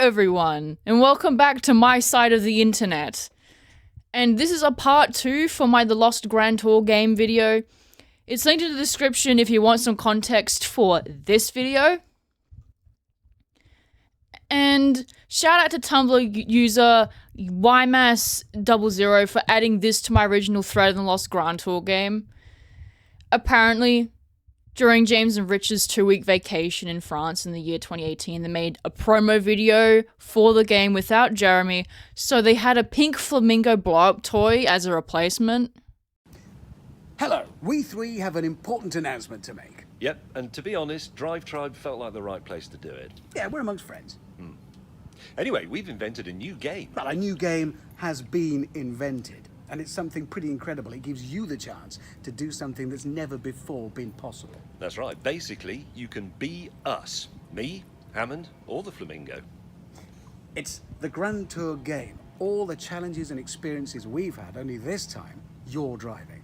everyone, and welcome back to my side of the internet. And this is a part 2 for my The Lost Grand Tour game video. It's linked in the description if you want some context for this video. And shout out to Tumblr user YMAS00 for adding this to my original thread in the Lost Grand Tour game. Apparently, during James and Rich's 2-week vacation in France in the year 2018, they made a promo video for the game without Jeremy, so they had a pink flamingo blow-up toy as a replacement. Hello, we three have an important announcement to make. Yep, and to be honest, Drive Tribe felt like the right place to do it. Yeah, we're amongst friends. Anyway, we've invented a new game. Well, a new game has been invented, and it's something pretty incredible. It gives you the chance to do something that's never before been possible. That's right. Basically, you can be us. Me, Hammond, or the Flamingo. It's the Grand Tour game. All the challenges and experiences we've had, only this time, you're driving.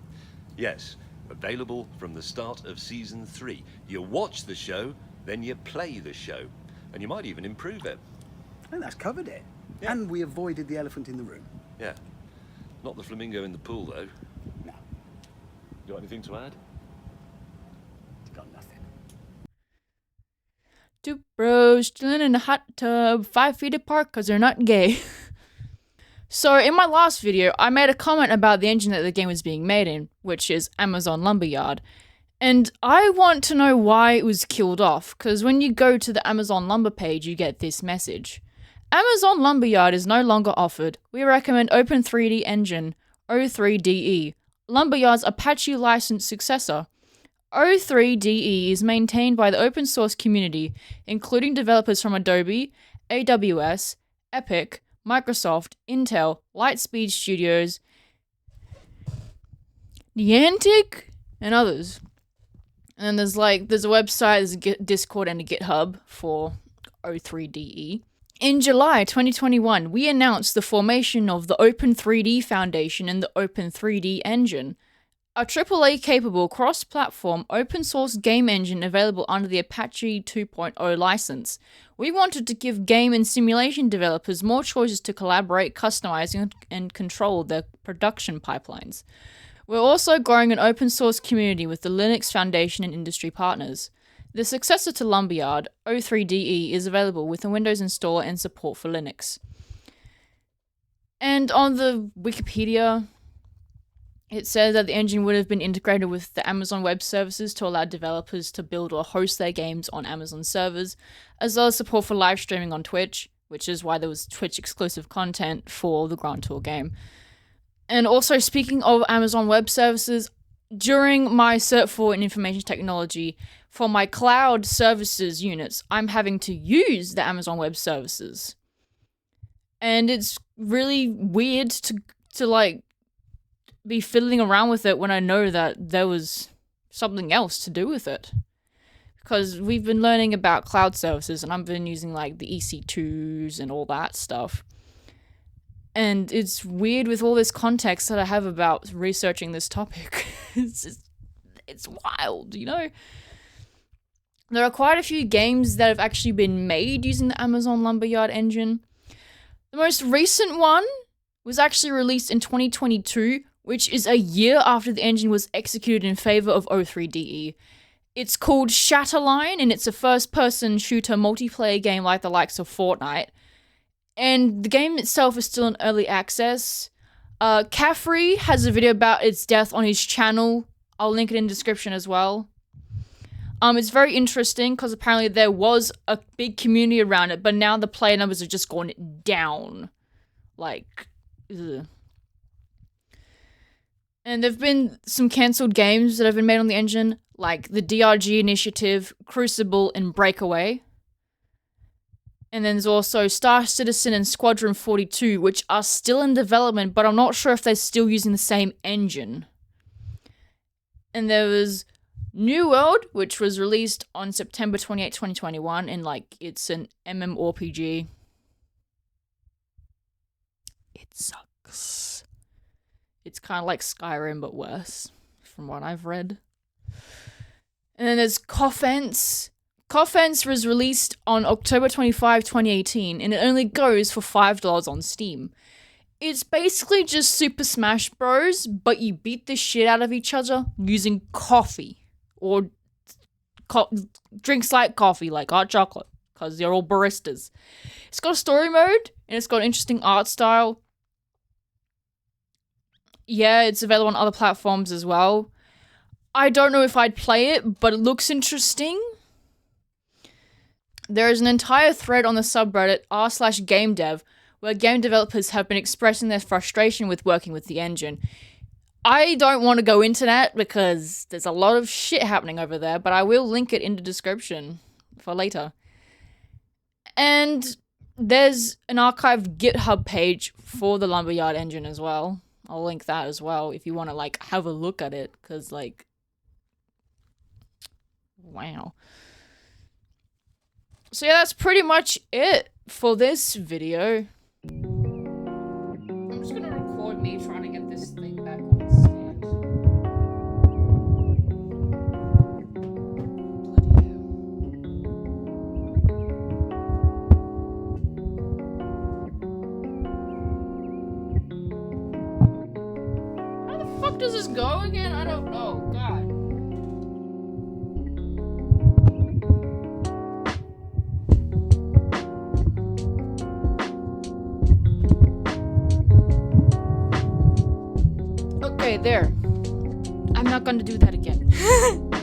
Yes, available from the start of Season 3. You watch the show, then you play the show. And you might even improve it. I think that's covered it. Yeah. And we avoided the elephant in the room. Yeah. Not the Flamingo in the pool, though. No, Got anything to add? it's got nothing. Two bros chilling in a hot tub 5 feet apart because they're not gay. So in my last video, I made a comment about the engine that the game was being made in, which is Amazon Lumberyard. And I want to know why it was killed off, because when you go to the Amazon Lumber page, you get this message. Amazon Lumberyard is no longer offered. We recommend Open3D Engine, O3DE, Lumberyard's Apache licensed successor. O3DE is maintained by the open source community, including developers from Adobe, AWS, Epic, Microsoft, Intel, Lightspeed Studios, Niantic, and others. And there's a website, there's a Discord and a GitHub for O3DE. In July 2021, we announced the formation of the Open3D Foundation and the Open3D Engine, a AAA-capable cross-platform open-source game engine available under the Apache 2.0 license. We wanted to give game and simulation developers more choices to collaborate, customize, and control their production pipelines. We're also growing an open-source community with the Linux Foundation and industry partners. The successor to Lumberyard, O3DE, is available with a Windows installer and support for Linux. And on the Wikipedia, it says that the engine would have been integrated with the Amazon Web Services to allow developers to build or host their games on Amazon servers, as well as support for live streaming on Twitch, which is why there was Twitch exclusive content for the Grand Tour game. And also, speaking of Amazon Web Services, during my Cert 4 in Information Technology, for my cloud services units, I'm having to use the Amazon Web Services. And it's really weird to be fiddling around with it when I know that there was something else to do with it. Because we've been learning about cloud services, and I've been using the EC2s and all that stuff. And it's weird with all this context that I have about researching this topic. It's wild, you know? There are quite a few games that have actually been made using the Amazon Lumberyard engine. The most recent one was actually released in 2022, which is a year after the engine was executed in favor of O3DE. It's called Shatterline, and it's a first-person shooter multiplayer game like the likes of Fortnite. And the game itself is still in early access. Caffrey has a video about its death on his channel. I'll link it in the description as well. It's very interesting because apparently there was a big community around it, but now the player numbers have just gone down. Ugh. And there've been some cancelled games that have been made on the engine, like the DRG Initiative, Crucible, and Breakaway. And then there's also Star Citizen and Squadron 42, which are still in development, but I'm not sure if they're still using the same engine. And there was New World, which was released on September 28, 2021, and it's an MMORPG. It sucks. It's kind of like Skyrim, but worse, from what I've read. And then there's Coffense, Coffense was released on October 25, 2018, and it only goes for $5 on Steam. It's basically just Super Smash Bros, but you beat the shit out of each other using coffee. Or drinks like coffee, like hot chocolate, because they're all baristas. It's got a story mode, and it's got an interesting art style. Yeah, it's available on other platforms as well. I don't know if I'd play it, but it looks interesting. There is an entire thread on the subreddit r/gamedev where game developers have been expressing their frustration with working with the engine. I don't want to go into that because there's a lot of shit happening over there, but I will link it in the description for later. And there's an archived GitHub page for the Lumberyard engine as well. I'll link that as well if you want to, like, have a look at it, because, like, wow. So yeah, that's pretty much it for this video. I'm just gonna record me trying to get this thing back on stand. Bloody hell. How the fuck does this go again? I don't know. God. Okay, there. I'm not gonna do that again.